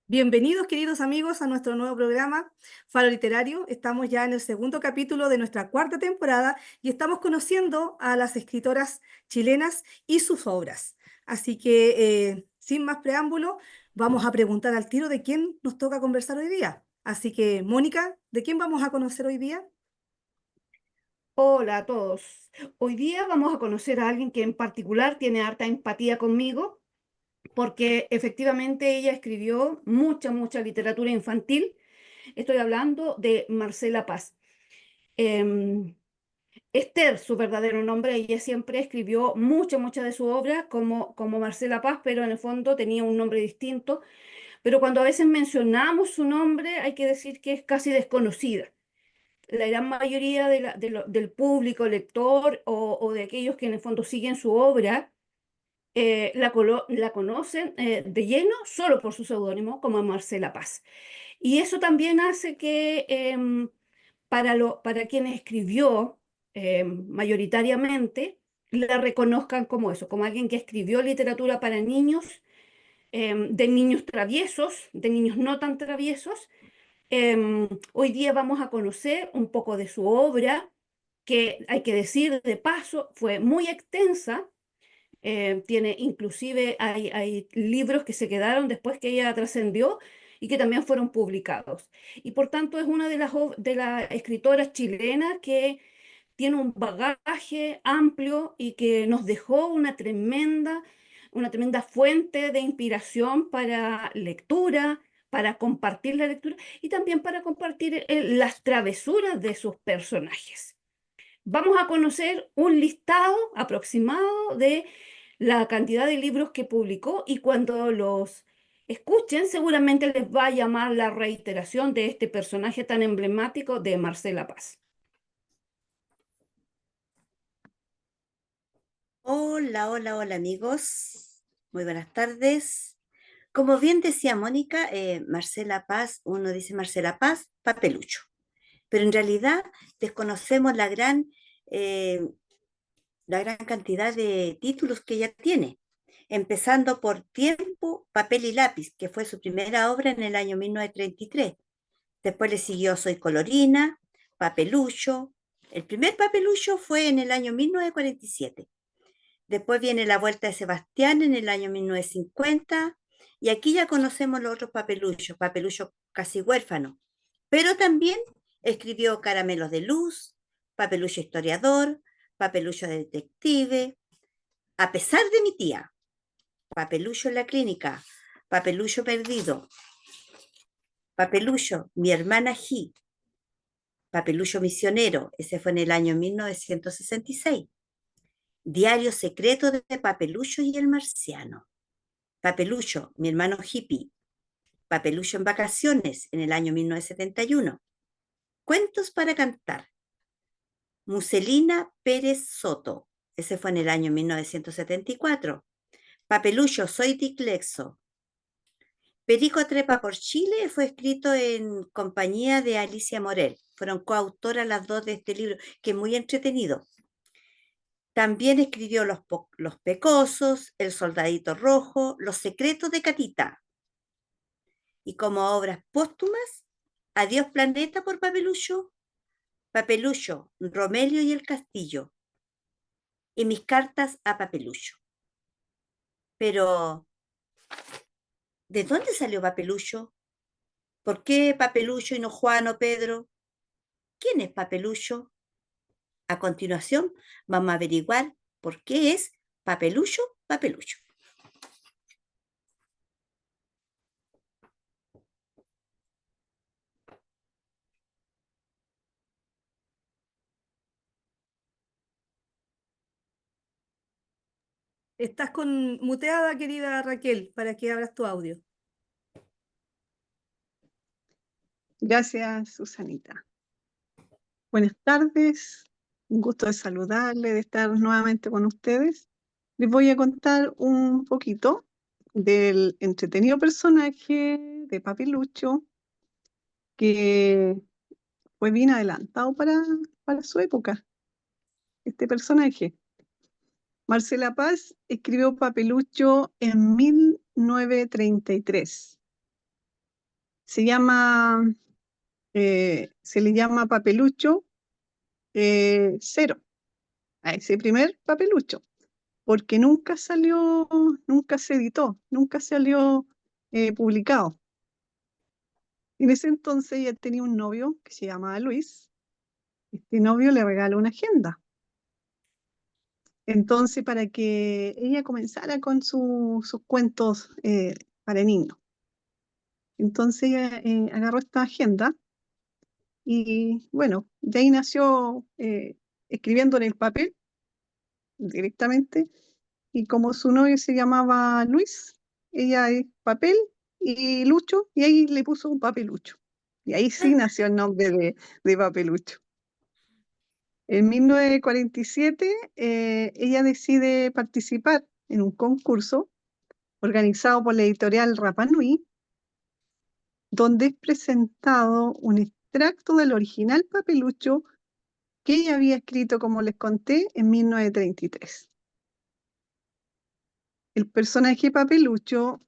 Bienvenidos, queridos amigos, a nuestro nuevo programa Faro Literario. Estamos ya en el segundo capítulo de nuestra cuarta temporada y estamos conociendo a las escritoras chilenas y sus obras. Así que, sin más preámbulo, vamos a preguntar al tiro de quién nos toca conversar hoy día. Así que, Mónica, ¿de quién vamos a conocer hoy día? Hola a todos. Hoy día vamos a conocer a alguien que en particular tiene harta empatía conmigo, porque efectivamente ella escribió mucha literatura infantil. Estoy hablando de Marcela Paz. Em, Esther, su verdadero nombre, ella siempre escribió mucha de su obra como Marcela Paz, pero en el fondo tenía un nombre distinto. Pero cuando a veces mencionamos su nombre, hay que decir que es casi desconocida. La gran mayoría del público lector o de aquellos que en el fondo siguen su obra, la conocen de lleno solo por su seudónimo como Marcela Paz. Y eso también hace que para quienes escribió mayoritariamente, la reconozcan como eso, como alguien que escribió literatura para niños, de niños traviesos, de niños no tan traviesos. Hoy día vamos a conocer un poco de su obra, que hay que decir de paso, fue muy extensa. Tiene inclusive, hay libros que se quedaron después que ella trascendió y que también fueron publicados. Y por tanto es una de las escritoras chilenas que tiene un bagaje amplio y que nos dejó una tremenda fuente de inspiración para lectura, para compartir la lectura y también para compartir las travesuras de sus personajes. Vamos a conocer un listado aproximado de la cantidad de libros que publicó y cuando los escuchen seguramente les va a llamar la reiteración de este personaje tan emblemático de Marcela Paz. Hola amigos. Muy buenas tardes. Como bien decía Mónica, Marcela Paz, uno dice Marcela Paz, papelucho. Pero en realidad desconocemos eh, la gran cantidad de títulos que ella tiene. Empezando por Tiempo, Papel y Lápiz, que fue su primera obra en el año 1933. Después le siguió Soy Colorina, Papelucho. El primer Papelucho fue en el año 1947. Después viene La Vuelta de Sebastián en el año 1950, y aquí ya conocemos los otros papeluchos, papelucho casi huérfano. Pero también escribió Caramelos de Luz, Papelucho Historiador, Papelucho Detective, A pesar de mi tía, Papelucho en la Clínica, Papelucho Perdido, Papelucho, Mi hermana G, Papelucho Misionero, ese fue en el año 1966, Diario Secreto de Papelucho y el Marciano, Papelucho, mi hermano hippie, Papelucho en vacaciones en el año 1971, Cuentos para cantar, Muselina Pérez Soto, ese fue en el año 1974, Papelucho, soy Diclexo, Perico Trepa por Chile fue escrito en compañía de Alicia Morel, fueron coautoras las dos de este libro, que es muy entretenido. También escribió Los Pecosos, El Soldadito Rojo, Los Secretos de Catita. Y como obras póstumas, Adiós Planeta por Papelucho, Papelucho, Romelio y el Castillo, y Mis cartas a Papelucho. Pero, ¿de dónde salió Papelucho? ¿Por qué Papelucho y no Juan o Pedro? ¿Quién es Papelucho? A continuación, vamos a averiguar por qué es Papelucho, Papelucho. Estás con muteada, querida Raquel, para que abras tu audio. Gracias, Susanita. Buenas tardes, un gusto de saludarle, de estar nuevamente con ustedes. Les voy a contar un poquito del entretenido personaje de Papilucho, que fue bien adelantado para su época, este personaje. Marcela Paz escribió Papelucho en 1933. Se llama, se le llama Papelucho Cero, a ese primer papelucho, porque nunca salió, nunca se editó, nunca salió publicado. En ese entonces ella tenía un novio que se llamaba Luis. Este novio le regaló una agenda. Entonces, para que ella comenzara con sus cuentos para niños. Entonces ella agarró esta agenda y bueno, de ahí nació escribiendo en el papel directamente. Y como su novio se llamaba Luis, ella es papel y Lucho, y ahí le puso un papelucho. Y ahí sí nació el nombre de Papelucho. En 1947, ella decide participar en un concurso organizado por la editorial Rapa Nui, donde es presentado un extracto del original Papelucho que ella había escrito, como les conté, en 1933. El personaje Papelucho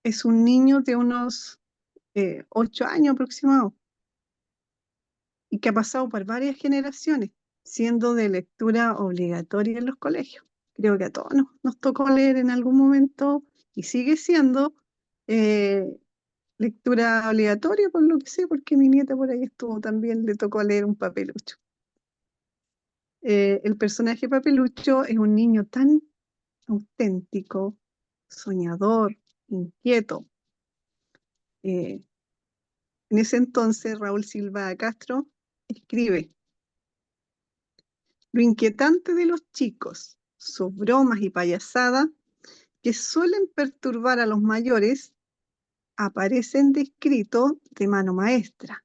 es un niño de unos 8 años aproximados y que ha pasado por varias generaciones, siendo de lectura obligatoria en los colegios. Creo que a todos nos tocó leer en algún momento y sigue siendo eh, lectura obligatoria, por lo que sé, porque mi nieta por ahí estuvo también, le tocó leer un Papelucho. El personaje Papelucho es un niño tan auténtico, soñador, inquieto. En ese entonces, Raúl Silva Castro escribe: lo inquietante de los chicos, sus bromas y payasadas, que suelen perturbar a los mayores, aparecen descritos de mano maestra.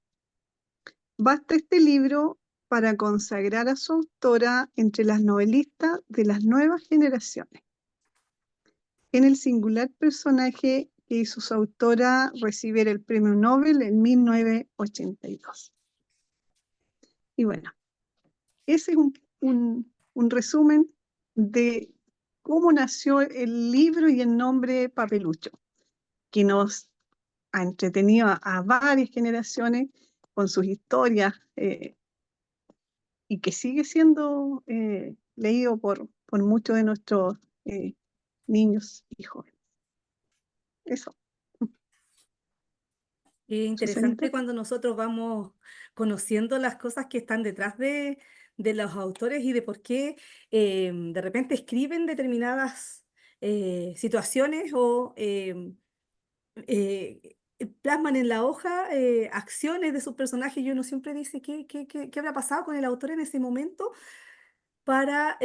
Basta este libro para consagrar a su autora entre las novelistas de las nuevas generaciones, en el singular personaje que hizo su autora recibir el premio Nobel en 1982. Y bueno, ese es un resumen de cómo nació el libro y el nombre Papelucho, que nos ha entretenido a varias generaciones con sus historias y que sigue siendo leído por muchos de nuestros niños y jóvenes. Eso, Es Susanita. interesante cuando nosotros vamos conociendo las cosas que están detrás de los autores y de por qué de repente escriben determinadas situaciones o plasman en la hoja acciones de sus personajes y uno siempre dice, ¿qué habrá pasado con el autor en ese momento para...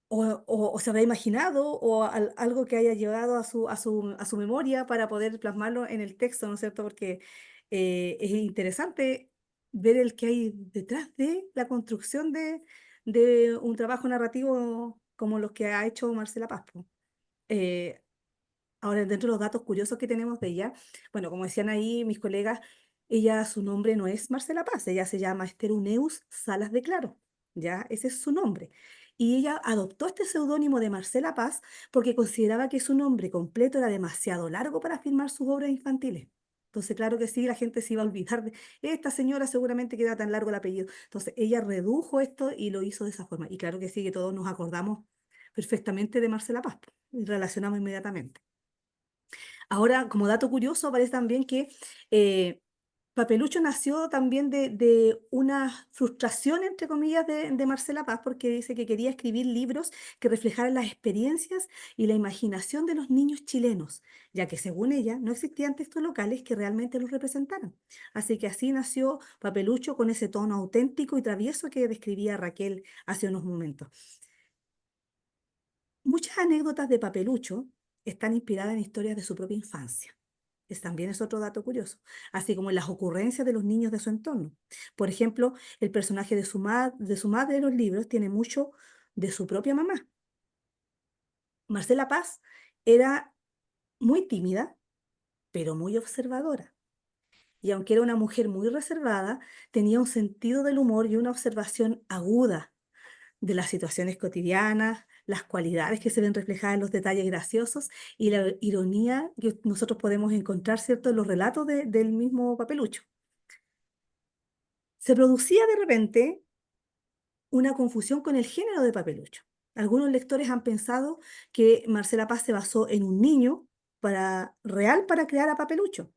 o se habrá imaginado o algo que haya llegado a su memoria para poder plasmarlo en el texto, ¿no es cierto? Porque es interesante ver el que hay detrás de la construcción de un trabajo narrativo como los que ha hecho Marcela Paz, po. Eh, Ahora, dentro de los datos curiosos que tenemos de ella, bueno, como decían ahí mis colegas, ella, su nombre no es Marcela Paz, ella se llama Esther Uneus Salas de Claro, ¿ya? Ese es su nombre. Y ella adoptó este seudónimo de Marcela Paz porque consideraba que su nombre completo era demasiado largo para firmar sus obras infantiles. Entonces, claro que sí, la gente se iba a olvidar de esta señora, seguramente que era tan largo el apellido. Entonces, ella redujo esto y lo hizo de esa forma. Y claro que sí, que todos nos acordamos perfectamente de Marcela Paz y relacionamos inmediatamente. Ahora, como dato curioso, aparece también que eh, Papelucho nació también de una frustración, entre comillas, de Marcela Paz, porque dice que quería escribir libros que reflejaran las experiencias y la imaginación de los niños chilenos, ya que según ella no existían textos locales que realmente los representaran. Así que así nació Papelucho con ese tono auténtico y travieso que describía Raquel hace unos momentos. Muchas anécdotas de Papelucho están inspiradas en historias de su propia infancia. También es otro dato curioso, así como en las ocurrencias de los niños de su entorno. Por ejemplo, el personaje de su madre en los libros tiene mucho de su propia mamá. Marcela Paz era muy tímida, pero muy observadora. Y aunque era una mujer muy reservada, tenía un sentido del humor y una observación aguda de las situaciones cotidianas, las cualidades que se ven reflejadas en los detalles graciosos y la ironía que nosotros podemos encontrar, ¿cierto?, en los relatos del mismo Papelucho. Se producía de repente una confusión con el género de Papelucho. Algunos lectores han pensado que Marcela Paz se basó en un niño real para crear a Papelucho.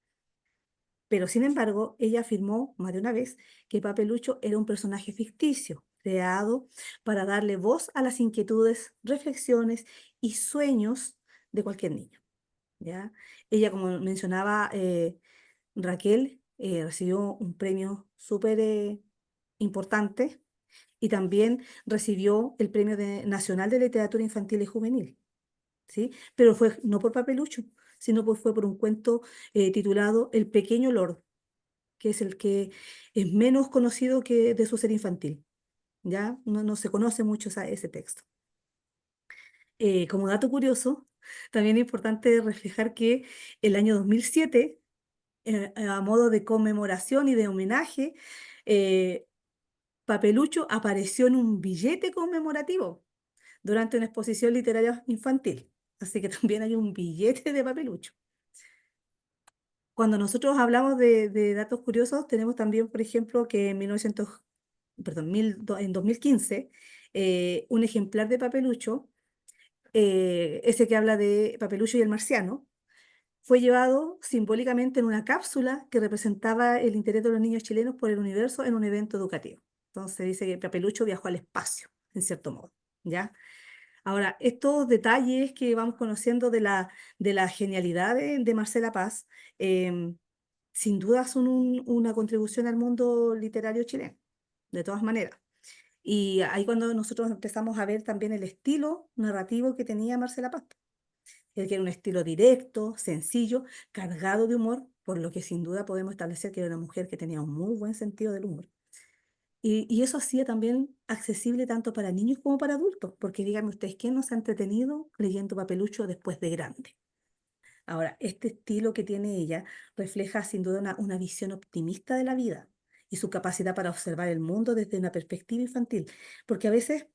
Pero sin embargo, ella afirmó más de una vez que Papelucho era un personaje ficticio, creado para darle voz a las inquietudes, reflexiones y sueños de cualquier niño. ¿Ya? Ella, como mencionaba Raquel, recibió un premio súper importante y también recibió el Premio Nacional de Literatura Infantil y Juvenil, ¿sí? Pero fue no por Papelucho, sino fue por un cuento titulado El Pequeño Lord, que es el que es menos conocido que de su ser infantil, ¿ya? No se conoce mucho ese texto. Como dato curioso, también es importante reflejar que el año 2007, a modo de conmemoración y de homenaje, eh, Papelucho apareció en un billete conmemorativo durante una exposición literaria infantil. Así que también hay un billete de Papelucho. Cuando nosotros hablamos de datos curiosos, tenemos también, por ejemplo, que en 2015, un ejemplar de Papelucho, ese que habla de Papelucho y el marciano, fue llevado simbólicamente en una cápsula que representaba el interés de los niños chilenos por el universo en un evento educativo. Entonces dice que Papelucho viajó al espacio, en cierto modo, ¿ya? Ahora, estos detalles que vamos conociendo de la genialidad de Marcela Paz, em, sin duda son una contribución al mundo literario chileno, de todas maneras. Y ahí cuando nosotros empezamos a ver también el estilo narrativo que tenía Marcela Paz, el que era un estilo directo, sencillo, cargado de humor, por lo que sin duda podemos establecer que era una mujer que tenía un muy buen sentido del humor. Y eso hacía también accesible tanto para niños como para adultos, porque díganme ustedes, ¿quién no se ha entretenido leyendo Papelucho después de grande? Ahora, este estilo que tiene ella refleja sin duda una visión optimista de la vida y su capacidad para observar el mundo desde una perspectiva infantil, porque a veces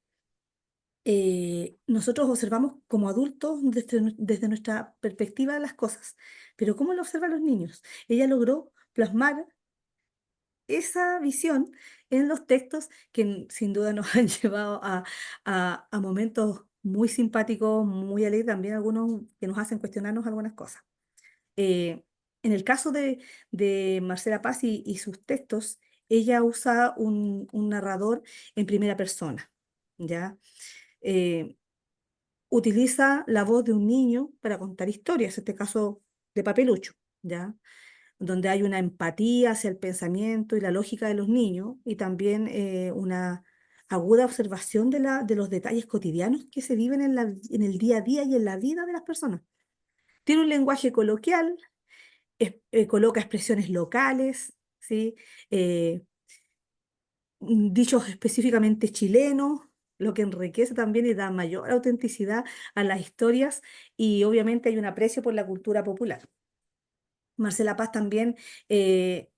nosotros observamos como adultos desde nuestra perspectiva las cosas, pero ¿cómo lo observan los niños? Ella logró plasmar esa visión en los textos que sin duda nos han llevado a momentos muy simpáticos, muy alegres, también algunos que nos hacen cuestionarnos algunas cosas. Eh, en el caso de Marcela Paz y sus textos, ella usa un narrador en primera persona, ¿ya? Eh, Utiliza la voz de un niño para contar historias, en este caso de Papelucho, ¿ya? Donde hay una empatía hacia el pensamiento y la lógica de los niños y también una aguda observación de los detalles cotidianos que se viven en el día a día y en la vida de las personas. Tiene un lenguaje coloquial, coloca expresiones locales, ¿sí? Eh, Dichos específicamente chilenos, lo que enriquece también y da mayor autenticidad a las historias y obviamente hay un aprecio por la cultura popular. Marcela Paz también eh,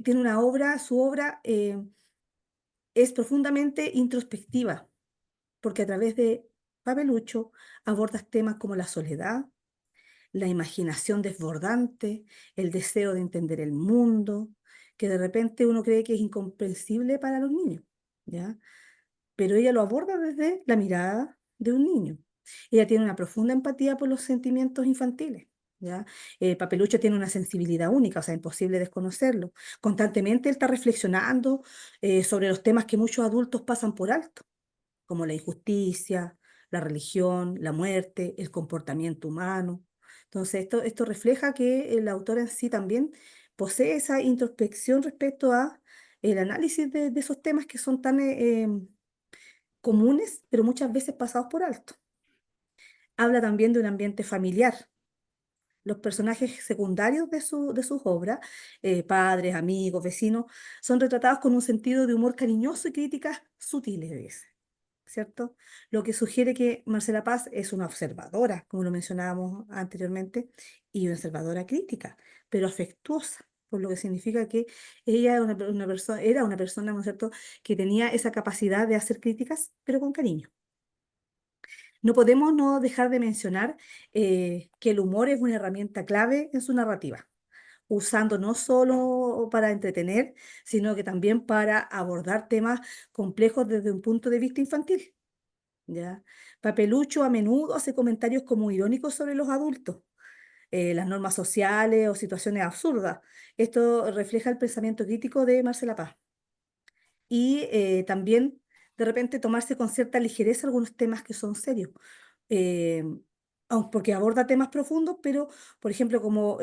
tiene su obra es profundamente introspectiva, porque a través de Papelucho aborda temas como la soledad, la imaginación desbordante, el deseo de entender el mundo, que de repente uno cree que es incomprensible para los niños, ¿ya? Pero ella lo aborda desde la mirada de un niño. Ella tiene una profunda empatía por los sentimientos infantiles, ¿ya? Papelucho tiene una sensibilidad única, o sea, imposible desconocerlo. Constantemente él está reflexionando sobre los temas que muchos adultos pasan por alto, como la injusticia, la religión, la muerte, el comportamiento humano. Entonces, esto refleja que el autor en sí también posee esa introspección respecto a el análisis de esos temas que son tan comunes, pero muchas veces pasados por alto. Habla también de un ambiente familiar. Los personajes secundarios de sus obras, padres, amigos, vecinos, son retratados con un sentido de humor cariñoso y críticas sutiles, dice, ¿cierto? Lo que sugiere que Marcela Paz es una observadora, como lo mencionábamos anteriormente, y una observadora crítica, pero afectuosa, por lo que significa que ella era una persona, ¿no es cierto?, que tenía esa capacidad de hacer críticas, pero con cariño, No podemos no dejar de mencionar que el humor es una herramienta clave en su narrativa, usando no solo para entretener, sino que también para abordar temas complejos desde un punto de vista infantil. ¿Ya? Papelucho a menudo hace comentarios como irónicos sobre los adultos, las normas sociales o situaciones absurdas. Esto refleja el pensamiento crítico de Marcela Paz. Y también, de repente, tomarse con cierta ligereza algunos temas que son serios. eh, Porque aborda temas profundos, pero, por ejemplo, como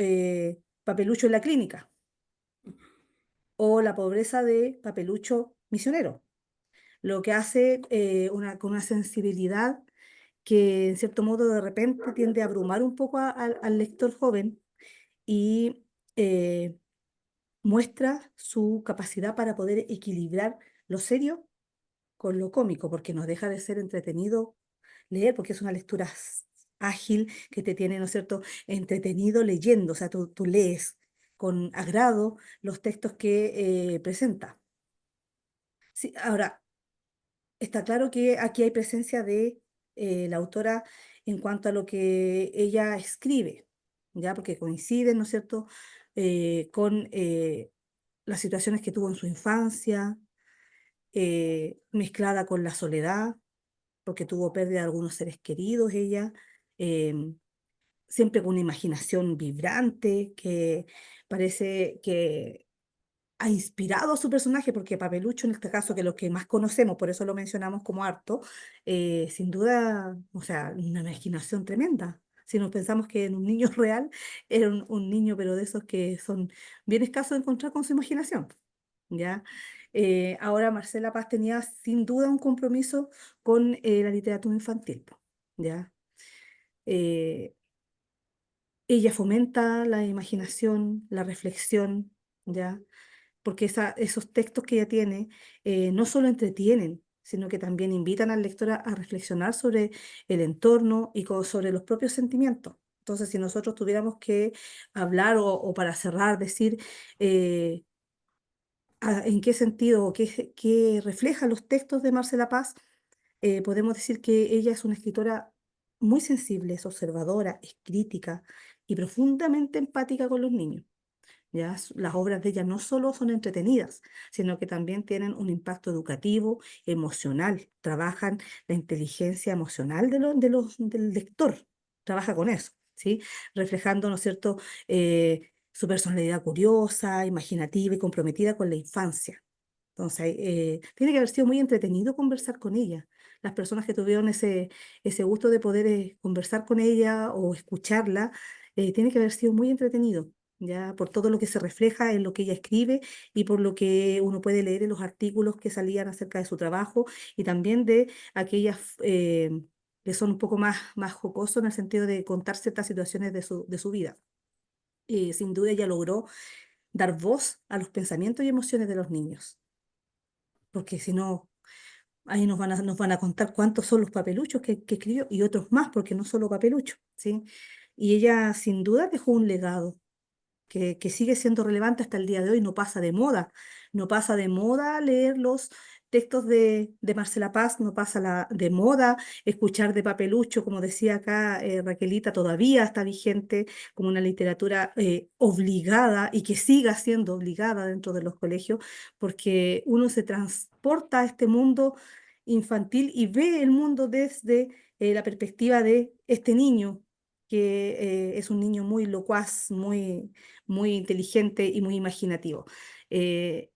Papelucho en la clínica o la pobreza de Papelucho misionero, lo que hace con una sensibilidad que en cierto modo de repente tiende a abrumar un poco al lector joven y eh, muestra su capacidad para poder equilibrar lo serio con lo cómico, porque no deja de ser entretenido leer, porque es una lectura ágil que te tiene, ¿no es cierto?, entretenido leyendo, o sea, tú lees con agrado los textos que presenta. Sí, ahora, está claro que aquí hay presencia de la autora en cuanto a lo que ella escribe, ¿ya? Porque coinciden, ¿no es cierto?, con las situaciones que tuvo en su infancia, mezclada con la soledad, porque tuvo pérdida de algunos seres queridos ella, em, siempre con una imaginación vibrante que parece que ha inspirado a su personaje, porque Papelucho, en este caso, que los que más conocemos, por eso lo mencionamos como harto, sin duda, o sea, una imaginación tremenda. Si nos pensamos que en un niño real era un niño, pero de esos que son bien escasos de encontrar con su imaginación, ¿ya? Ahora Marcela Paz tenía sin duda un compromiso con la literatura infantil, po, ¿ya? Eh, Ella fomenta la imaginación, la reflexión, ¿ya? Porque esos textos que ella tiene no solo entretienen, sino que también invitan al lector a reflexionar sobre el entorno y sobre los propios sentimientos. Entonces, si nosotros tuviéramos que hablar o para cerrar, decir eh, en qué sentido o qué reflejan los textos de Marcela Paz, podemos decir que ella es una escritora muy sensible, es observadora, es crítica y profundamente empática con los niños. ¿Ya? Las obras de ella no solo son entretenidas, sino que también tienen un impacto educativo, emocional. Trabajan la inteligencia emocional del lector, trabaja con eso, ¿sí? Reflejando, ¿no es cierto?, su personalidad curiosa, imaginativa y comprometida con la infancia. Entonces, tiene que haber sido muy entretenido conversar con ella. Las personas que tuvieron ese gusto de poder conversar con ella o escucharla, tiene que haber sido muy entretenido, ya por todo lo que se refleja en lo que ella escribe y por lo que uno puede leer en los artículos que salían acerca de su trabajo y también de aquellas que son un poco más jocosos en el sentido de contar ciertas situaciones de su vida. Sin duda ella logró dar voz a los pensamientos y emociones de los niños, porque si no, ahí nos van a contar cuántos son los papeluchos que escribió y otros más, porque no solo papeluchos, ¿sí? Y ella sin duda dejó un legado que sigue siendo relevante hasta el día de hoy, no pasa de moda, no pasa de moda leer los textos de Marcela Paz, no pasa de moda escuchar de Papelucho, como decía acá Raquelita, todavía está vigente como una literatura obligada y que siga siendo obligada dentro de los colegios, porque uno se transporta a este mundo infantil y ve el mundo desde la perspectiva de este niño que es un niño muy locuaz, muy inteligente y muy imaginativo. Eh,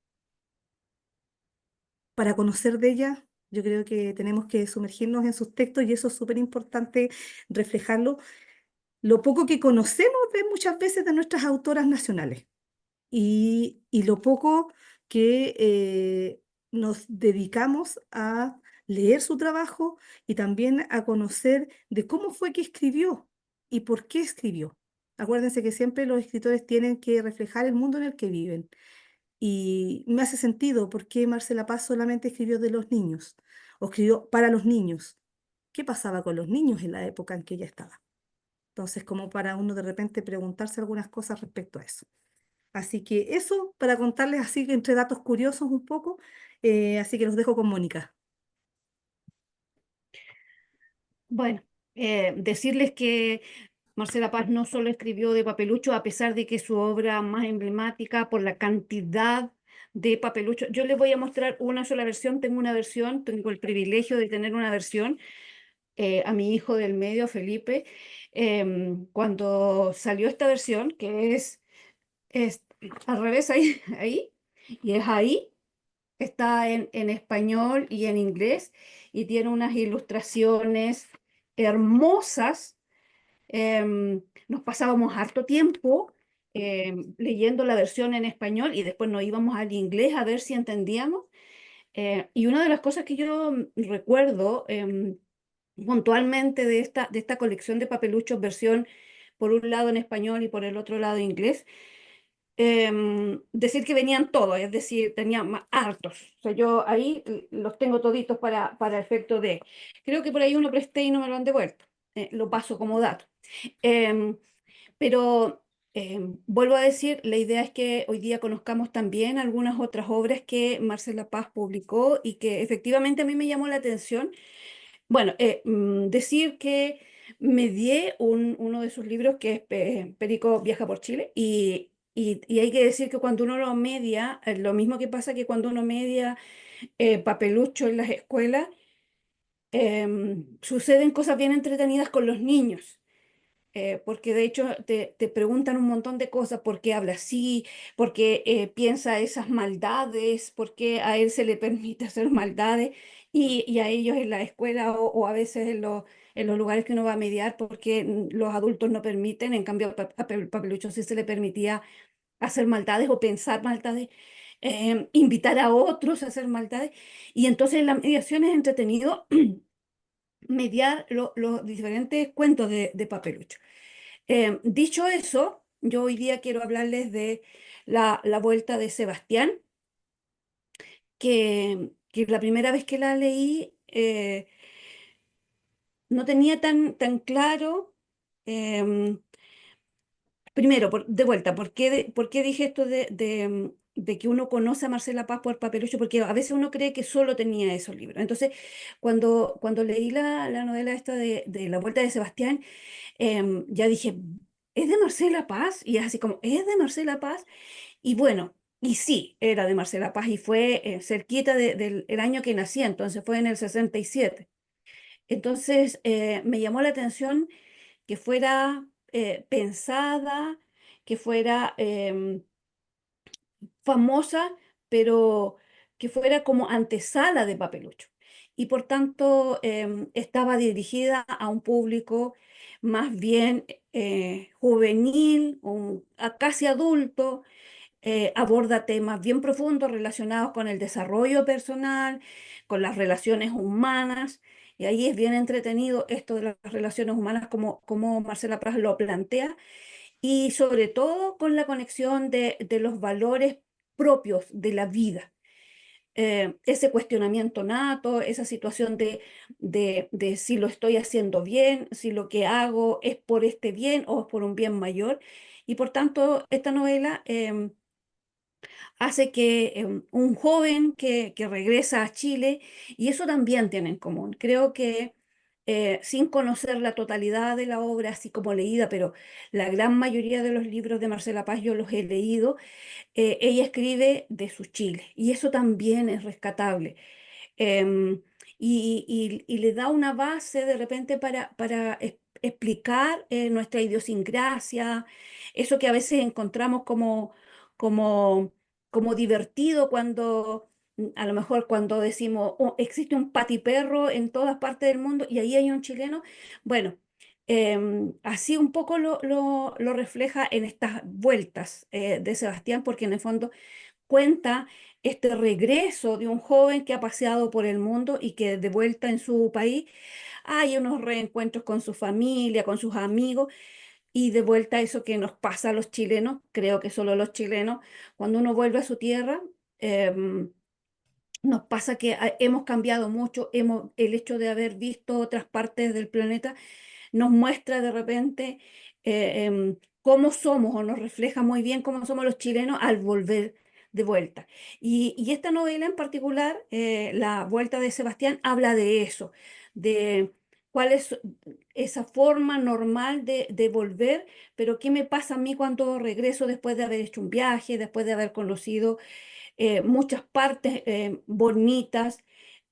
para conocer de ella, yo creo que tenemos que sumergirnos en sus textos y eso es súper importante reflejarlo. Lo poco que conocemos de muchas veces de nuestras autoras nacionales y lo poco que nos dedicamos a leer su trabajo y también a conocer de cómo fue que escribió y por qué escribió. Acuérdense que siempre los escritores tienen que reflejar el mundo en el que viven. Y me hace sentido por qué Marcela Paz solamente escribió de los niños o escribió para los niños. ¿Qué pasaba con los niños en la época en que ella estaba? Entonces, como para uno de repente preguntarse algunas cosas respecto a eso. Así que eso para contarles así que entre datos curiosos un poco, así que los dejo con Mónica. Bueno, decirles que Marcela Paz no solo escribió de Papelucho, a pesar de que es su obra más emblemática por la cantidad de papeluchos. Yo les voy a mostrar una sola versión, tengo una versión, tengo el privilegio de tener una versión a mi hijo del medio, Felipe, cuando salió esta versión, que es al revés ahí, ahí, y es ahí. Está en español y en inglés y tiene unas ilustraciones hermosas. Nos pasábamos harto tiempo leyendo la versión en español y después nos íbamos al inglés a ver si entendíamos. Y una de las cosas que yo recuerdo puntualmente de esta colección de papeluchos, versión por un lado en español y por el otro lado en inglés, decir que venían todos, es decir, tenían hartos. O sea, yo ahí los tengo toditos para efecto de. Creo que por ahí uno presté y no me lo han devuelto. Lo paso como dato. Em, pero vuelvo a decir, la idea es que hoy día conozcamos también algunas otras obras que Marcela Paz publicó y que efectivamente a mí me llamó la atención. Bueno, decir que medié uno de sus libros que es Perico viaja por Chile y hay que decir que cuando uno lo media, lo mismo que pasa que cuando uno media papelucho en las escuelas, suceden cosas bien entretenidas con los niños. Porque de hecho te preguntan un montón de cosas, por qué habla así, por qué piensa esas maldades, por qué a él se le permite hacer maldades y a ellos en la escuela o a veces en los lugares que uno va a mediar, porque los adultos no permiten, en cambio a Papelucho sí se le permitía hacer maldades o pensar maldades. Invitar a otros a hacer maldades y entonces la mediación es entretenido mediar los diferentes cuentos de Papelucho. Dicho eso, yo hoy día quiero hablarles de la vuelta de Sebastián, que la primera vez que la leí no tenía tan claro, em, primero, de vuelta, por qué dije esto de que uno conoce a Marcela Paz por Papelucho? Porque a veces uno cree que solo tenía esos libros. Entonces, cuando leí la novela esta de La Vuelta de Sebastián, ya dije, ¿es de Marcela Paz? Y es así como, ¿es de Marcela Paz? Y bueno, y sí, era de Marcela Paz y fue cerquita del el año que nací, entonces fue en el 67. Entonces me llamó la atención que fuera pensada, que fuera famosa, pero que fuera como antesala de Papelucho. Y por tanto estaba dirigida a un público más bien juvenil, a casi adulto, aborda temas bien profundos relacionados con el desarrollo personal, con las relaciones humanas, y ahí es bien entretenido esto de las relaciones humanas, como Marcela Paz lo plantea, y sobre todo con la conexión de los valores propios de la vida. Ese cuestionamiento nato, esa situación de si lo estoy haciendo bien, si lo que hago es por este bien o es por un bien mayor. Y por tanto, esta novela hace que un joven que regresa a Chile, y eso también tiene en común. Creo que sin conocer la totalidad de la obra, así como leída, pero la gran mayoría de los libros de Marcela Paz yo los he leído, ella escribe de su Chile, y eso también es rescatable. Em, y le da una base de repente para explicar nuestra idiosincrasia, eso que a veces encontramos como, como divertido cuando, a lo mejor cuando decimos, "Oh, existe un patiperro en todas partes del mundo y ahí hay un chileno". Bueno, así un poco lo refleja en estas vueltas de Sebastián, porque en el fondo cuenta este regreso de un joven que ha paseado por el mundo y que de vuelta en su país hay unos reencuentros con su familia, con sus amigos y de vuelta eso que nos pasa a los chilenos, creo que solo los chilenos, cuando uno vuelve a su tierra, em, nos pasa que hemos cambiado mucho, el hecho de haber visto otras partes del planeta nos muestra de repente cómo somos o nos refleja muy bien cómo somos los chilenos al volver de vuelta. Y esta novela en particular, La Vuelta de Sebastián, habla de eso, de cuál es esa forma normal de volver, pero qué me pasa a mí cuando regreso después de haber hecho un viaje, después de haber conocido muchas partes bonitas,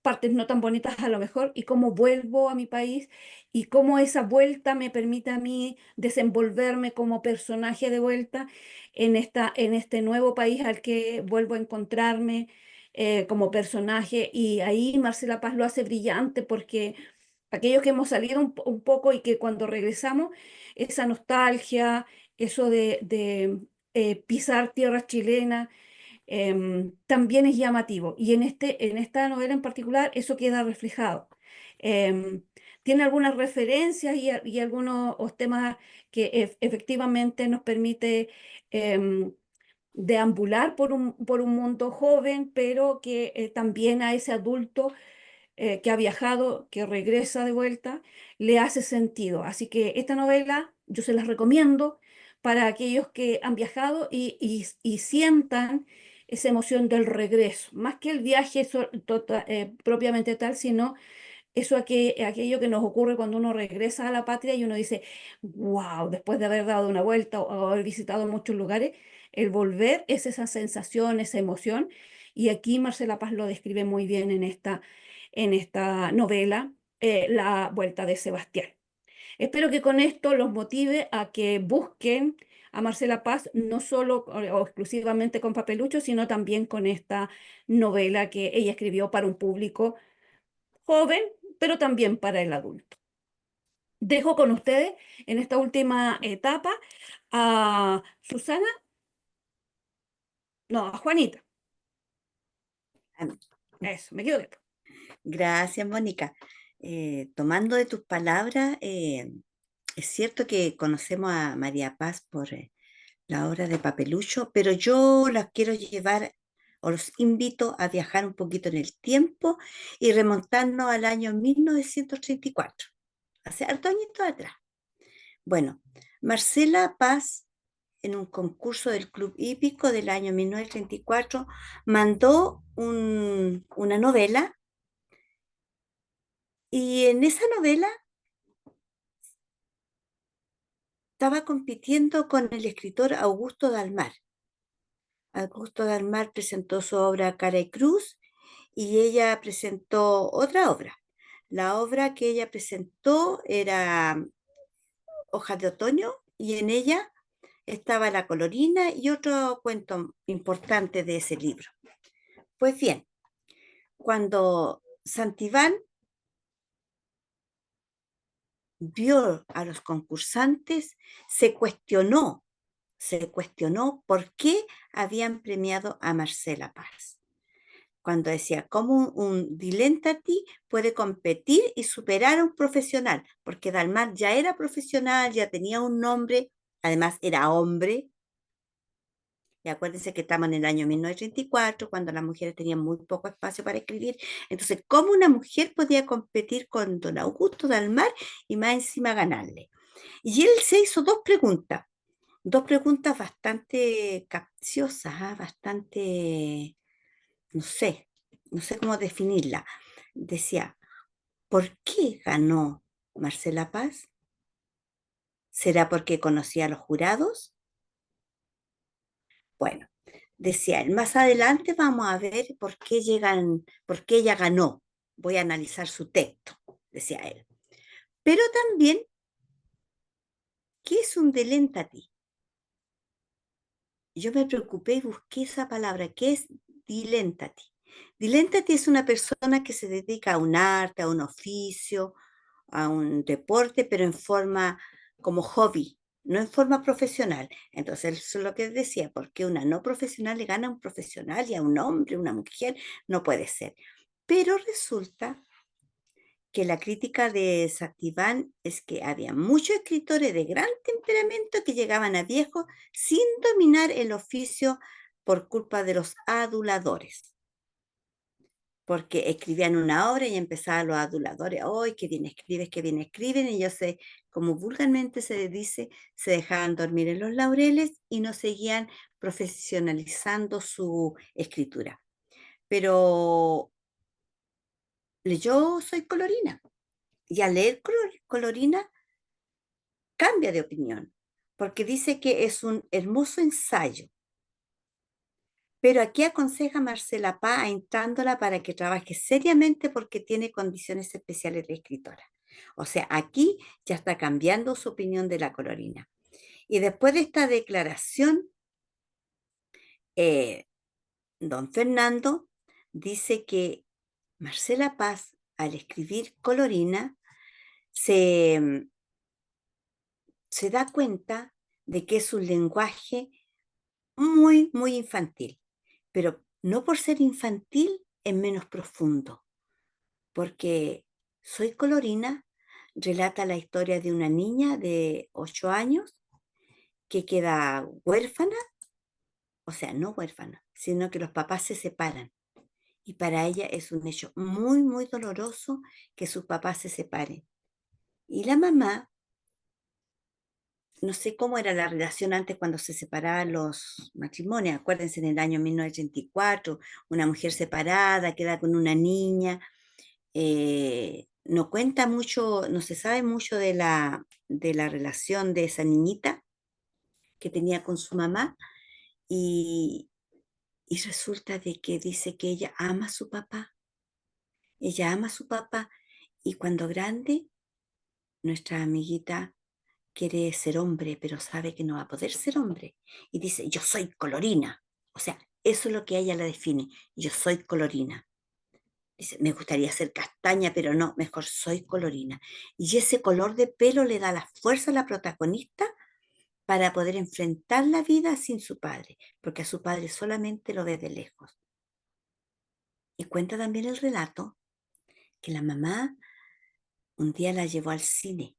partes no tan bonitas a lo mejor, y cómo vuelvo a mi país y cómo esa vuelta me permite a mí desenvolverme como personaje de vuelta en este nuevo país al que vuelvo a encontrarme como personaje. Y ahí Marcela Paz lo hace brillante porque aquellos que hemos salido un poco y que cuando regresamos, esa nostalgia, eso de pisar tierra chilena también es llamativo. Y en esta novela en particular eso queda reflejado. Em, Tiene algunas referencias y algunos temas que efectivamente nos permite em, deambular por un mundo joven, pero que también a ese adulto que ha viajado, que regresa de vuelta, le hace sentido. Así que esta novela yo se las recomiendo para aquellos que han viajado y sientan esa emoción del regreso, más que el viaje propiamente tal, sino eso aquello que nos ocurre cuando uno regresa a la patria y uno dice, wow, después de haber dado una vuelta o haber visitado muchos lugares, el volver es esa sensación, esa emoción. Y aquí Marcela Paz lo describe muy bien en esta novela, La Vuelta de Sebastián. Espero que con esto los motive a que busquen a Marcela Paz, no solo o exclusivamente con Papelucho, sino también con esta novela que ella escribió para un público joven, pero también para el adulto. Dejo con ustedes en esta última etapa a Susana, no, a Juanita. Ah, Eso, me equivoqué. gracias, Mónica. Tomando de tus palabras, es cierto que conocemos a María Paz por la obra de Papelucho, pero yo las quiero llevar o los invito a viajar un poquito en el tiempo y remontarnos al año 1934, hace harto añitos atrás. Bueno, Marcela Paz, en un concurso del Club Hípico del año 1934, mandó una novela y en esa novela estaba compitiendo con el escritor Augusto Dalmar. Augusto Dalmar presentó su obra Cara y Cruz y ella presentó otra obra. La obra que ella presentó era Hojas de Otoño y en ella estaba La Colorina y otro cuento importante de ese libro. Pues bien, cuando Santibán vio a los concursantes, se cuestionó por qué habían premiado a Marcela Paz. Cuando decía, ¿cómo un dilettante puede competir y superar a un profesional? Porque Dalmar ya era profesional, ya tenía un nombre, además era hombre. Y acuérdense que estamos en el año 1934, cuando las mujeres tenían muy poco espacio para escribir. Entonces, ¿cómo una mujer podía competir con don Augusto Dalmar y más encima ganarle? Y él se hizo dos preguntas bastante capciosas, bastante, no sé, no sé cómo definirla. Decía, ¿por qué ganó Marcela Paz? ¿Será porque conocía a los jurados? Bueno, decía él, más adelante vamos a ver por qué ella ganó. Voy a analizar su texto, decía él. Pero también, ¿qué es un delentati? Yo me preocupé y busqué esa palabra, ¿qué es dilentati? Dilentati es una persona que se dedica a un arte, a un oficio, a un deporte, pero en forma como hobby, no en forma profesional. Entonces, eso es lo que decía, porque una no profesional le gana a un profesional y a un hombre, una mujer, no puede ser. Pero resulta que la crítica de Sativán es que había muchos escritores de gran temperamento que llegaban a viejos sin dominar el oficio por culpa de los aduladores. Porque escribían una obra y empezaban los aduladores, ¡ay, qué bien escribes, qué bien escriben! Y ellos, como vulgarmente se dice, se dejaban dormir en los laureles y no seguían profesionalizando su escritura. Pero yo soy colorina. Y al leer Colorina cambia de opinión, porque dice que es un hermoso ensayo. Pero aquí aconseja a Marcela Paz entrándola para que trabaje seriamente porque tiene condiciones especiales de escritora. O sea, aquí ya está cambiando su opinión de la Colorina. Y después de esta declaración, eh, don Fernando dice que Marcela Paz, al escribir Colorina, se, se da cuenta de que es un lenguaje muy, muy infantil, pero no por ser infantil es menos profundo, porque Soy Colorina relata la historia de una niña de 8 años que queda huérfana, o sea, no huérfana, sino que los papás se separan. Y para ella es un hecho muy, muy doloroso que sus papás se separen. Y la mamá, no sé cómo era la relación antes cuando se separaban los matrimonios. Acuérdense, en el año 1984, una mujer separada queda con una niña. No cuenta mucho, no se sabe mucho de la relación de esa niñita que tenía con su mamá. Y, y resulta de que dice que ella ama a su papá. Ella ama a su papá. Y cuando grande, nuestra amiguita quiere ser hombre, pero sabe que no va a poder ser hombre. Y dice, yo soy Colorina. O sea, eso es lo que a ella la define. Yo soy Colorina. Dice, me gustaría ser castaña, pero no, mejor soy Colorina. Y ese color de pelo le da la fuerza a la protagonista para poder enfrentar la vida sin su padre, porque a su padre solamente lo ve de lejos. Y cuenta también el relato que la mamá un día la llevó al cine,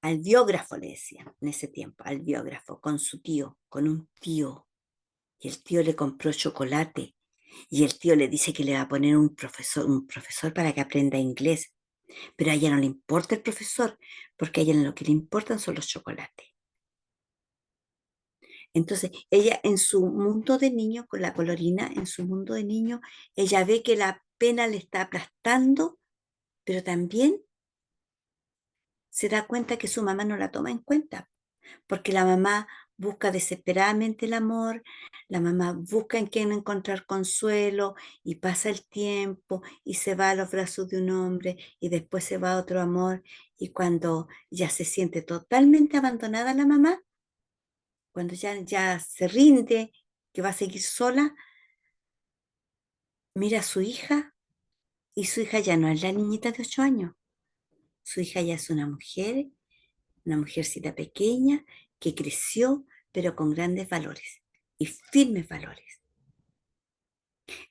al biógrafo le decían en ese tiempo, al biógrafo, con su tío, con un tío. Y el tío le compró chocolate. Y el tío le dice que le va a poner un profesor para que aprenda inglés. Pero a ella no le importa el profesor, porque a ella lo que le importan son los chocolates. Entonces, ella en su mundo de niño, con la Colorina, en su mundo de niño, ella ve que la pena le está aplastando, pero también se da cuenta que su mamá no la toma en cuenta, porque la mamá busca desesperadamente el amor, la mamá busca en quién encontrar consuelo y pasa el tiempo y se va a los brazos de un hombre y después se va a otro amor y cuando ya se siente totalmente abandonada la mamá, cuando ya se rinde, que va a seguir sola, mira a su hija y su hija ya no es la niñita de 8 años, su hija ya es una mujercita pequeña que creció, pero con grandes valores y firmes valores.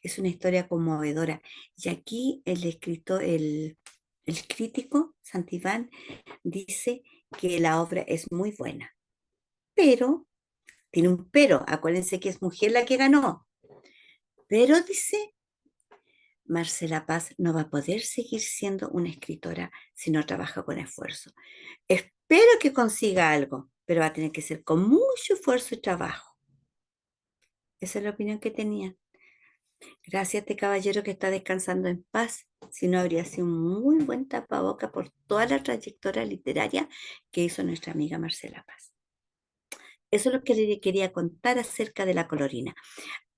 Es una historia conmovedora. Y aquí el escritor, el crítico Santibán dice que la obra es muy buena, pero, tiene un pero, acuérdense que es mujer la que ganó, pero dice, Marcela Paz no va a poder seguir siendo una escritora si no trabaja con esfuerzo. Espero que consiga algo, pero va a tener que ser con mucho esfuerzo y trabajo. Esa es la opinión que tenía. Gracias a este caballero que está descansando en paz, si no habría sido un muy buen tapaboca por toda la trayectoria literaria que hizo nuestra amiga Marcela Paz. Eso es lo que le quería contar acerca de la Colorina.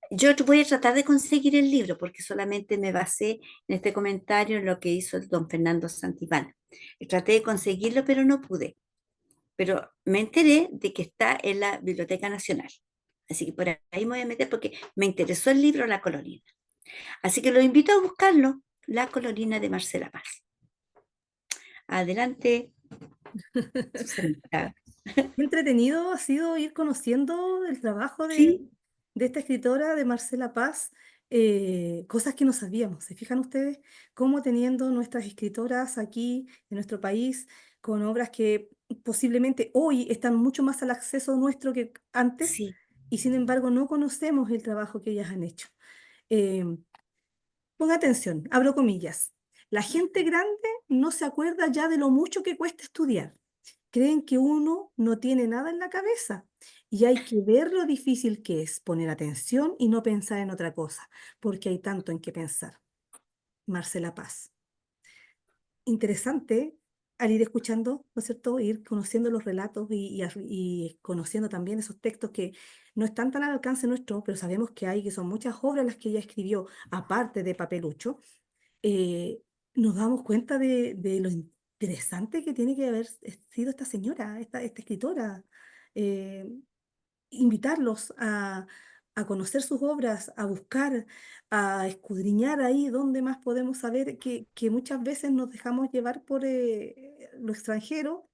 Yo voy a tratar de conseguir el libro porque solamente me basé en este comentario en lo que hizo el don Fernando Santibán. Traté de conseguirlo, pero no pude. Pero me enteré de que está en la Biblioteca Nacional. Así que por ahí me voy a meter porque me interesó el libro La Colorina. Así que los invito a buscarlo, La Colorina de Marcela Paz. Adelante, Susanita. Qué entretenido ha sido ir conociendo el trabajo Sí, de esta escritora, de Marcela Paz, cosas que no sabíamos. ¿Se fijan ustedes cómo teniendo nuestras escritoras aquí en nuestro país, con obras que posiblemente hoy están mucho más al acceso nuestro que antes, sí, y sin embargo no conocemos el trabajo que ellas han hecho? Eh, Ponga atención, abro comillas. La gente grande no se acuerda ya de lo mucho que cuesta estudiar. Creen que uno no tiene nada en la cabeza y hay que ver lo difícil que es poner atención y no pensar en otra cosa, porque hay tanto en qué pensar. Marcela Paz. interesante al ir escuchando, ¿no es cierto? Ir conociendo los relatos y conociendo también esos textos que no están tan al alcance nuestro, pero sabemos que hay, que son muchas obras las que ella escribió, aparte de Papelucho. eh, Nos damos cuenta de lo interesante que tiene que haber sido esta señora, esta escritora. Eh, Invitarlos a conocer sus obras, a buscar, a escudriñar ahí donde más podemos saber que muchas veces nos dejamos llevar por lo extranjero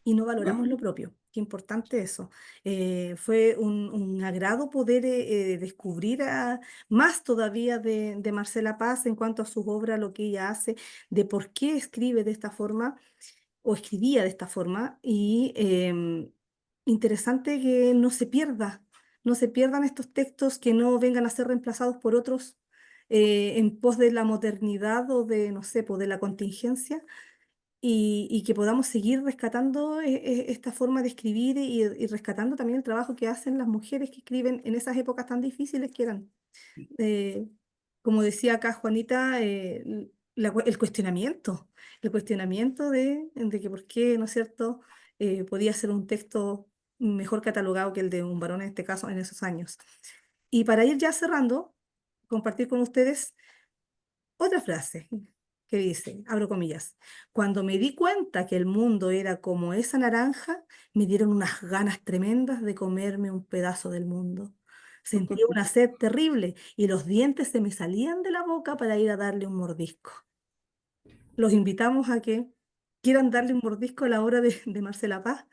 y no valoramos lo propio. Qué importante eso. Fue un agrado poder descubrir más todavía de Marcela Paz en cuanto a sus obras, lo que ella hace, de por qué escribe de esta forma o escribía de esta forma y interesante que no se pierda, no se pierdan estos textos, que no vengan a ser reemplazados por otros en pos de la modernidad o de, no sé, pues, de la contingencia y que podamos seguir rescatando esta forma de escribir y rescatando también el trabajo que hacen las mujeres que escriben en esas épocas tan difíciles que eran. eh, Como decía acá Juanita, el cuestionamiento de que por qué, ¿no es cierto?, podía ser un texto mejor catalogado que el de un varón en este caso en esos años. Y para ir ya cerrando, compartir con ustedes otra frase que dice, abro comillas, cuando me di cuenta que el mundo era como esa naranja, me dieron unas ganas tremendas de comerme un pedazo del mundo. Sentí una sed terrible y los dientes se me salían de la boca para ir a darle un mordisco. Los invitamos a que quieran darle un mordisco a la obra de Marcela Paz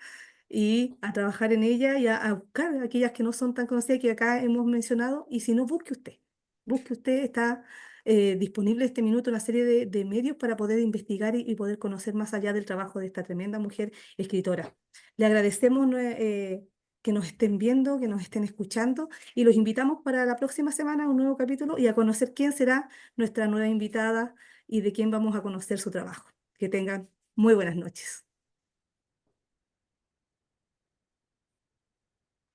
y a trabajar en ella y a buscar aquellas que no son tan conocidas que acá hemos mencionado, y si no, busque usted, está disponible este minuto una serie de medios para poder investigar y poder conocer más allá del trabajo de esta tremenda mujer escritora. Le agradecemos que nos estén viendo, que nos estén escuchando, y los invitamos para la próxima semana a un nuevo capítulo y a conocer quién será nuestra nueva invitada y de quién vamos a conocer su trabajo. Que tengan muy buenas noches.